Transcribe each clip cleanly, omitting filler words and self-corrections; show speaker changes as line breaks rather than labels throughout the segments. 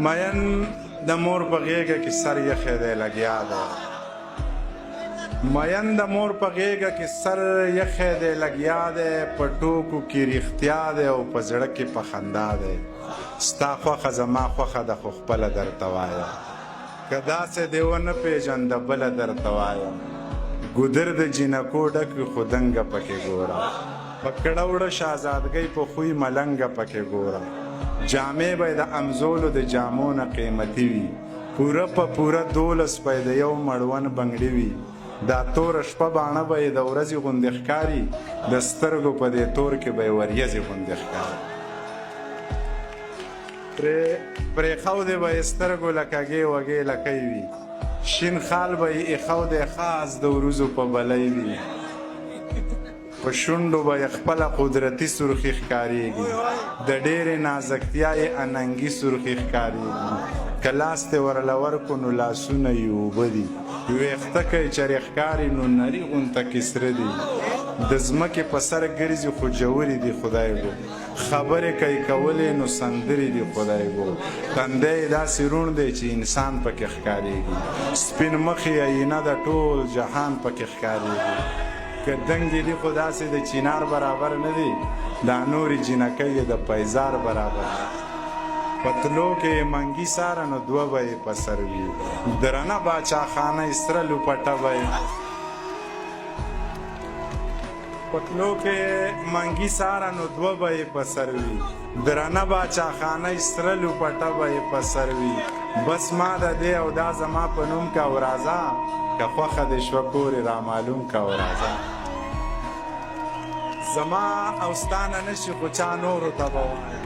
مین د مور په غېږه کې سر یخی دی لګیا دی مین د مور په غېږه کې سر یخی دی لګیا دی په ټوکو کې رښتیا دی او په زړه کې په خندا دی ستا خوښه زما خوښه ده خو خپله درته وایم که داسې دې ونه پېژنده بله درته وایم ګودر د جینکو ډک وي خو دنګه پکې ګوره په کړه وړه شهزادګۍ په خوی ملنګه پکې ګوره جامې به د امزولو د جامو نه قیمتي وي پوره په پوره 12 پی د یو مړون بنګړي وي دا توره شپه باڼه به یې د ورځې غوندې ښکاري د سترګو په دې تور کې به یې وریځې غوندې ښکاري پرېښودې به یې سترګو لکږې وږې لکۍ وي شین خال به یې ایښودی خاص د وروځو په بلۍ وي په شونډو به یې خپله قدرتي سرخي ښکارېږي د ډېرې نازکتیا یې اننګي سرخي ښکارېږي که لاس دې ورله ورکړو نو لاسونه یې اوبه دي ویښته که یې چرې ښکاري نو نري غونته کې سره دي د ځمکې په سر ګرځي خو جوړې دي خدای ګو خبرې که یې کولې نو سندرې دي خدای ګو تندی یې داسې روڼ دی چې انسان پکې ښکارېږي سپین مخ یې عینه د ټول جهان پکې ښکارېږي که دنګې دي خو داسې د چینار برابر نه دي دا نورې جینکۍ یې د پیزار برابر پتلو کې یې منګي ساره نو دوه به یې په سر وي درنه باچاخانه یې سره لوپټه به یې پتلو کې منګي ساره نو دوه به یې په سر وي درنه باچاخانه یې سره لوپټه به یې په سر وي بس ما د دې او دا زما په نوم که او راځه که خوښه دې شوه کور یې رامعلوم که او راځه زما او ستا نه نشي خو چا نورو ته به وایم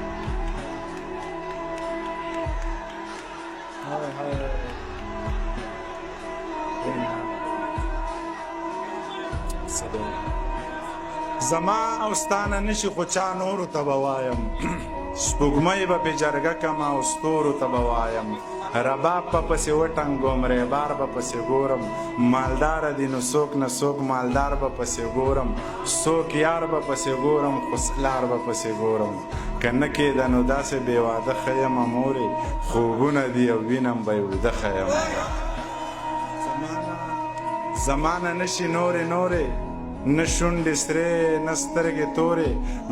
زما او ستا نه نشي خو چا نورو ته به وایم سپوږمۍ به پې جرګه کم او ستورو ته به وایم رباب په پسې وټنګوم ریبار به پسې ګورم مالداره دي نو څوک نه څوک مالدار به پسې ګورم څوک یار به پسې ګورم خو لار به پسې ګورم که نه کېده نو داسې بې واده ښه یمه مورې خوبونه دي او وینم به یې وده ښه یمه زما نه نشي نورې نه شونډې سرې نه سترګې تورې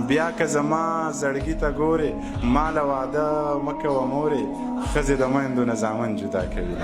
بیا که زما زړګي ته ګورې ما له واده مه کوه مورې ښځې د میندو نه زامن جدا کوي